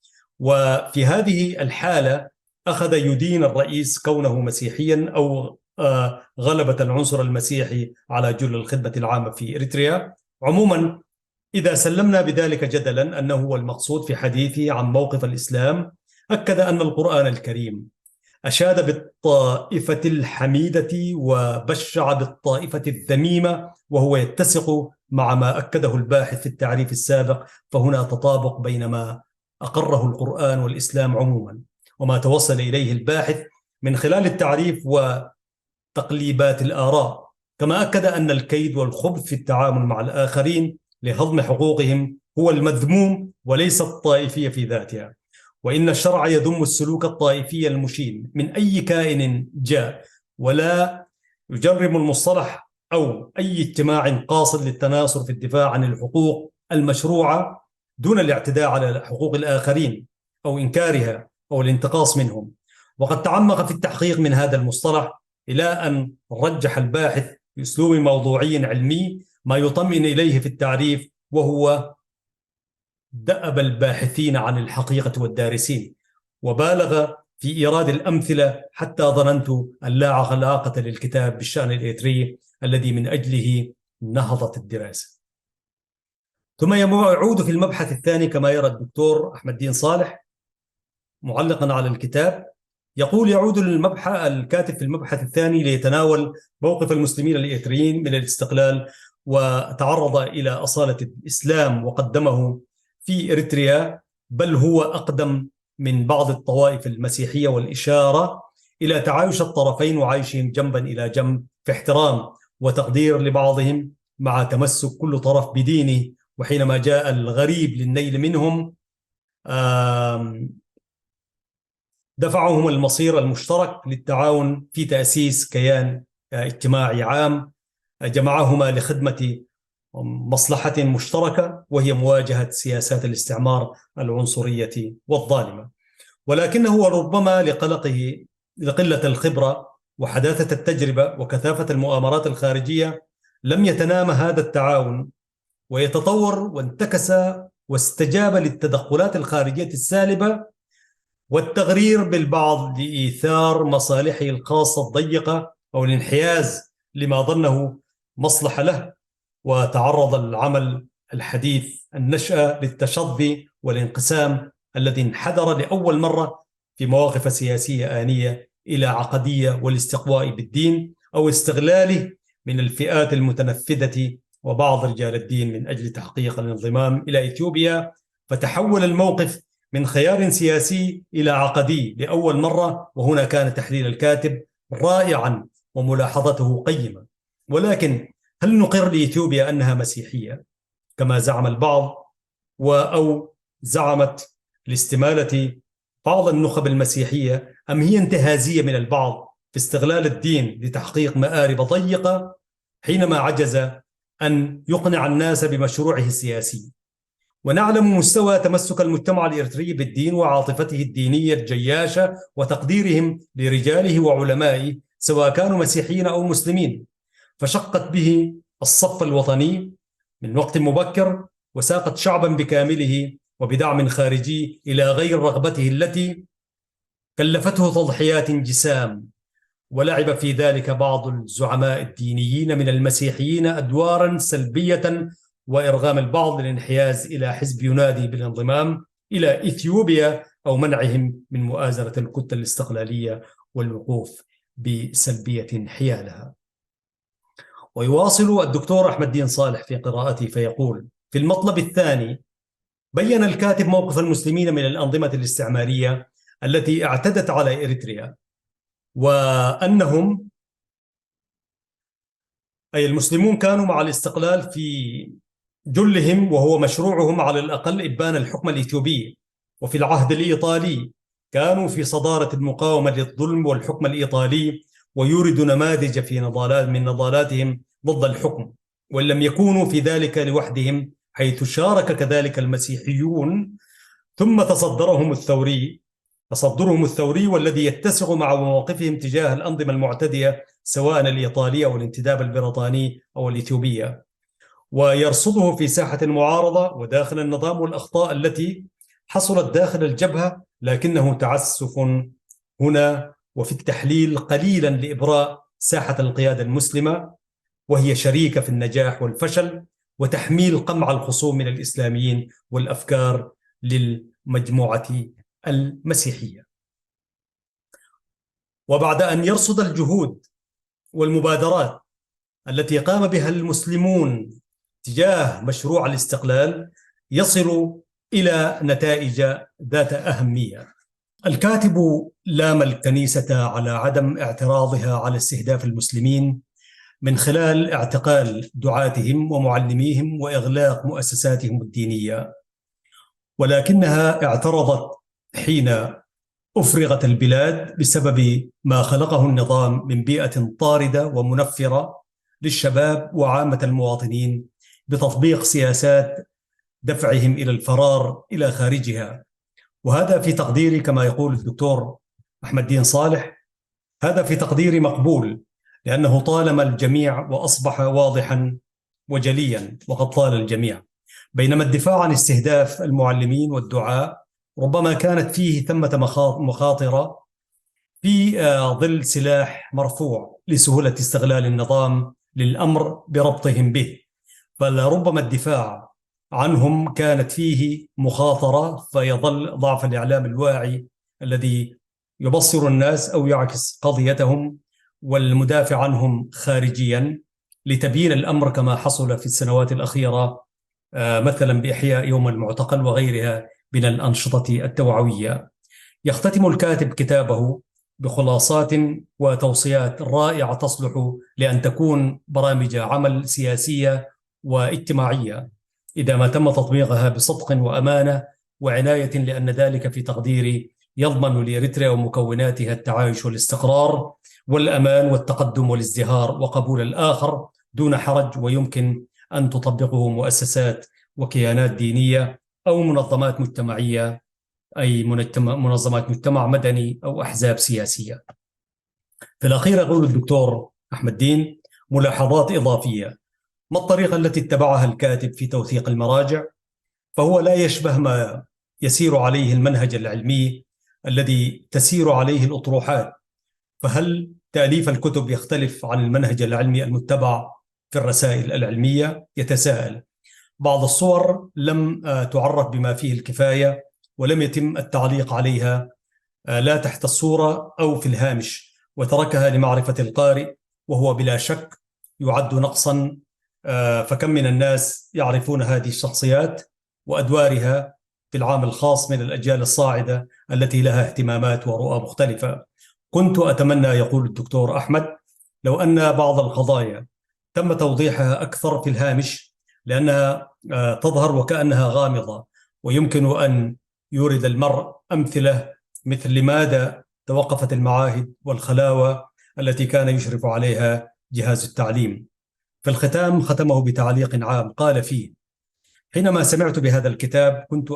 وفي هذه الحالة أخذ يدين الرئيس كونه مسيحيا أو غلبة العنصر المسيحي على جل الخدمة العامة في إريتريا. عموما إذا سلمنا بذلك جدلا أنه هو المقصود في حديثه عن موقف الإسلام، أكد أن القرآن الكريم أشاد بالطائفة الحميدة وبشع بالطائفة الذميمة، وهو يتسق مع ما أكده الباحث في التعريف السابق. فهنا تطابق بين ما أقره القرآن والإسلام عموما وما توصل إليه الباحث من خلال التعريف وتقليبات الآراء. كما أكد أن الكيد والخبث في التعامل مع الآخرين لهضم حقوقهم هو المذموم وليس الطائفية في ذاتها، وإن الشرع يذم السلوك الطائفي المشين من أي كائن جاء، ولا يجرم المصطلح أو أي اجتماع قاصد للتناصر في الدفاع عن الحقوق المشروعة دون الاعتداء على حقوق الآخرين أو إنكارها أو الانتقاص منهم. وقد تعمق في التحقيق من هذا المصطلح إلى أن رجح الباحث بأسلوب موضوعي علمي ما يطمئن إليه في التعريف، وهو دأب الباحثين عن الحقيقة والدارسين، وبالغ في إيراد الأمثلة حتى ظننت أن لا علاقة للكتاب بالشأن الإريتري الذي من أجله نهضت الدراسة. ثم يعود في المبحث الثاني كما يرى الدكتور أحمد الدين صالح معلقا على الكتاب، يقول: يعود الكاتب في المبحث الثاني ليتناول موقف المسلمين الإريتريين من الاستقلال، وتعرض إلى أصالة الإسلام وقدمه في إريتريا، بل هو أقدم من بعض الطوائف المسيحية، والإشارة إلى تعايش الطرفين وعيشهم جنبا إلى جنب في احترام وتقدير لبعضهم، مع تمسك كل طرف بدينه. وحينما جاء الغريب للنيل منهم دفعهم المصير المشترك للتعاون في تأسيس كيان اجتماعي عام جمعهما لخدمة مصلحة مشتركة، وهي مواجهة سياسات الاستعمار العنصرية والظالمة. ولكنه ربما لقلة الخبرة وحداثة التجربة وكثافة المؤامرات الخارجية لم يتنامى هذا التعاون ويتطور، وانتكس واستجاب للتدخلات الخارجية السالبة والتغرير بالبعض لإيثار مصالحه الخاصة الضيقة أو الانحياز لما ظنه مصلحة له. وتعرض العمل الحديث النشأة للتشظي والانقسام الذي انحدر لأول مرة في مواقف سياسية آنية إلى عقدية والاستقواء بالدين أو استغلاله من الفئات المتنفذة وبعض رجال الدين من أجل تحقيق الانضمام إلى إثيوبيا. فتحول الموقف من خيار سياسي إلى عقدي لأول مرة، وهنا كان تحليل الكاتب رائعا وملاحظته قيمة. ولكن هل نقر لإثيوبيا أنها مسيحية كما زعم البعض، أو زعمت لاستمالة بعض النخب المسيحية، أم هي انتهازية من البعض في استغلال الدين لتحقيق مآرب ضيقة حينما عجز أن يقنع الناس بمشروعه السياسي؟ ونعلم مستوى تمسك المجتمع الإريتري بالدين وعاطفته الدينية الجياشة وتقديرهم لرجاله وعلمائه سواء كانوا مسيحيين أو مسلمين، فشقت به الصف الوطني من وقت مبكر، وساقت شعبا بكامله وبدعم خارجي إلى غير رغبته التي كلفته تضحيات جسام. ولعب في ذلك بعض الزعماء الدينيين من المسيحيين أدوارا سلبية، وإرغام البعض للانحياز إلى حزب ينادي بالانضمام إلى إثيوبيا أو منعهم من مؤازرة الكتلة الاستقلالية والوقوف بسلبية حيالها. ويواصل الدكتور أحمد دين صالح في قراءته فيقول: في المطلب الثاني بيّن الكاتب موقف المسلمين من الأنظمة الاستعمارية التي اعتدت على إريتريا، وأنهم أي المسلمون كانوا مع الاستقلال في جلهم، وهو مشروعهم على الأقل إبان الحكم الإثيوبي. وفي العهد الإيطالي كانوا في صدارة المقاومة للظلم والحكم الإيطالي، ويورد نماذج من نضالاتهم ضد الحكم، وإن لم يكونوا في ذلك لوحدهم، حيث شارك كذلك المسيحيون. ثم تصدرهم الثوري والذي يتسق مع مواقفهم تجاه الأنظمة المعتدية سواء الإيطالية أو الانتداب البريطاني أو الإثيوبية، ويرصده في ساحة المعارضة وداخل النظام والأخطاء التي حصلت داخل الجبهة، لكنه تعسف هنا وفي التحليل قليلا لإبراء ساحة القيادة المسلمة، وهي شريكة في النجاح والفشل، وتحميل قمع الخصوم من الإسلاميين والأفكار للمجموعة المسيحية. وبعد أن يرصد الجهود والمبادرات التي قام بها المسلمون تجاه مشروع الاستقلال، يصل إلى نتائج ذات أهمية. الكاتب لام الكنيسة على عدم اعتراضها على استهداف المسلمين من خلال اعتقال دعاتهم ومعلميهم وإغلاق مؤسساتهم الدينية، ولكنها اعترضت حين أفرغت البلاد بسبب ما خلقه النظام من بيئة طاردة ومنفرة للشباب وعامة المواطنين، بتطبيق سياسات دفعهم إلى الفرار إلى خارجها. وهذا في تقديري، كما يقول الدكتور أحمد دين صالح، هذا في تقديري مقبول، لأنه طالما الجميع وأصبح واضحا وجليا وقد طال الجميع. بينما الدفاع عن استهداف المعلمين والدعاء ربما كانت فيه ثمة مخاطرة في ظل سلاح مرفوع لسهولة استغلال النظام للأمر بربطهم به، فلربما الدفاع عنهم كانت فيه مخاطرة، فيظل ضعف الإعلام الواعي الذي يبصر الناس أو يعكس قضيتهم والمدافع عنهم خارجيا لتبيين الأمر كما حصل في السنوات الأخيرة، مثلا بإحياء يوم المعتقل وغيرها من الأنشطة التوعوية. يختتم الكاتب كتابه بخلاصات وتوصيات رائعة تصلح لأن تكون برامج عمل سياسية واجتماعية إذا ما تم تطبيقها بصدق وأمانة وعناية، لأن ذلك في تقديري يضمن لإريتريا ومكوناتها التعايش والاستقرار والأمان والتقدم والازدهار وقبول الآخر دون حرج، ويمكن أن تطبقه مؤسسات وكيانات دينية أو منظمات مجتمعية، أي منظمات مجتمع مدني أو أحزاب سياسية. في الأخير يقول الدكتور أحمد دين ملاحظات إضافية: ما الطريقة التي اتبعها الكاتب في توثيق المراجع؟ فهو لا يشبه ما يسير عليه المنهج العلمي الذي تسير عليه الأطروحات. فهل تأليف الكتب يختلف عن المنهج العلمي المتبع في الرسائل العلمية؟ يتساءل. بعض الصور لم تعرف بما فيه الكفاية ولم يتم التعليق عليها، لا تحت الصورة أو في الهامش، وتركها لمعرفة القارئ، وهو بلا شك يعد نقصا. فكم من الناس يعرفون هذه الشخصيات وأدوارها في العام الخاص من الأجيال الصاعدة التي لها اهتمامات ورؤى مختلفة. كنت أتمنى، يقول الدكتور أحمد، لو أن بعض القضايا تم توضيحها أكثر في الهامش، لأنها تظهر وكأنها غامضة، ويمكن أن يورد المرء أمثلة مثل لماذا توقفت المعاهد والخلاوة التي كان يشرف عليها جهاز التعليم. في الختام ختمه بتعليق عام قال فيه: حينما سمعت بهذا الكتاب كنت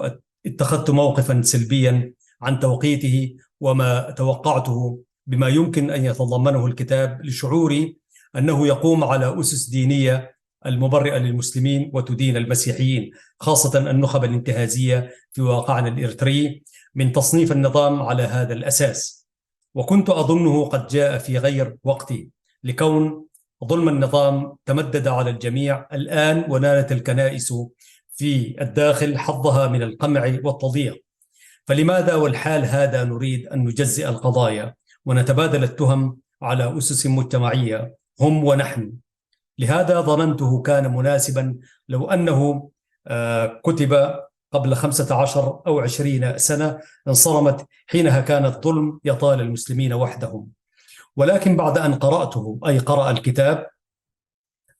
اتخذت موقفا سلبيا عن توقيته وما توقعته بما يمكن أن يتضمنه الكتاب، لشعوري أنه يقوم على أسس دينية المبرئة للمسلمين وتدين المسيحيين، خاصة النخب الانتهازية في واقعنا الإريتري، من تصنيف النظام على هذا الأساس. وكنت أظنه قد جاء في غير وقته، لكون ظلم النظام تمدد على الجميع الآن، ونالت الكنائس في الداخل حظها من القمع والتضييق. فلماذا والحال هذا نريد أن نجزئ القضايا ونتبادل التهم على أسس مجتمعية هم ونحن؟ لهذا ظننته كان مناسبا لو أنه كتب قبل 15 أو 20 سنة انصرمت حينها كان الظلم يطال المسلمين وحدهم. ولكن بعد أن قرأته، أي قرأ الكتاب،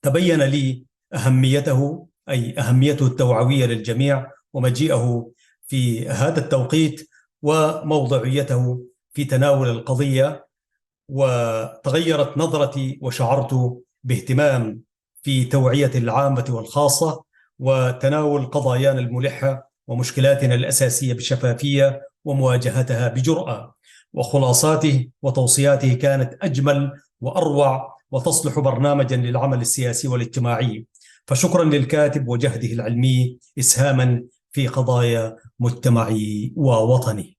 تبين لي أهميته، أي أهميته التوعوية للجميع، ومجيئه في هذا التوقيت، وموضوعيته في تناول القضية. وتغيرت نظرتي وشعرت باهتمام في توعية العامة والخاصة وتناول قضايانا الملحة ومشكلاتنا الأساسية بشفافية ومواجهتها بجرأة. وخلاصاته وتوصياته كانت أجمل وأروع وتصلح برنامجا للعمل السياسي والاجتماعي. فشكرا للكاتب وجهده العلمي إسهاما في قضايا مجتمعي ووطني.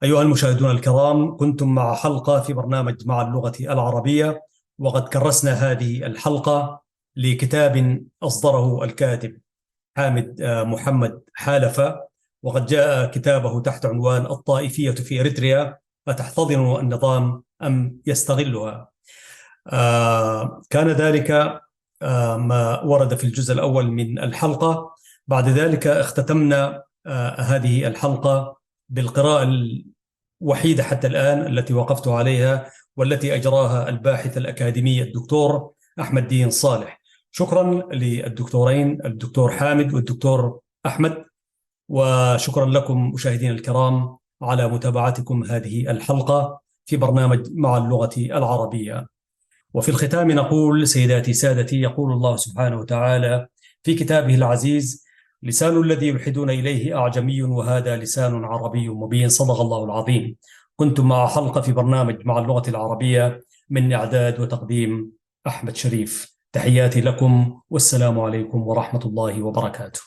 أيها المشاهدون الكرام، كنتم مع حلقة في برنامج مع اللغة العربية، وقد كرسنا هذه الحلقة لكتاب أصدره الكاتب حامد محمد حالفة، وقد جاء كتابه تحت عنوان الطائفية في إريتريا: أتحتضن النظام أم يستغلها؟ كان ذلك ما ورد في الجزء الأول من الحلقة. بعد ذلك اختتمنا هذه الحلقة بالقراءة الوحيدة حتى الآن التي وقفت عليها، والتي أجراها الباحث الأكاديمي الدكتور أحمد دين صالح. شكرا للدكتورين، الدكتور حامد والدكتور أحمد، وشكرا لكم مشاهدين الكرام على متابعتكم هذه الحلقة في برنامج مع اللغة العربية. وفي الختام نقول: سيداتي سادتي، يقول الله سبحانه وتعالى في كتابه العزيز: لسان الذي يلحدون إليه أعجمي وهذا لسان عربي مبين. صدق الله العظيم. كنتم مع حلقة في برنامج مع اللغة العربية، من إعداد وتقديم أحمد شريف. تحياتي لكم، والسلام عليكم ورحمة الله وبركاته.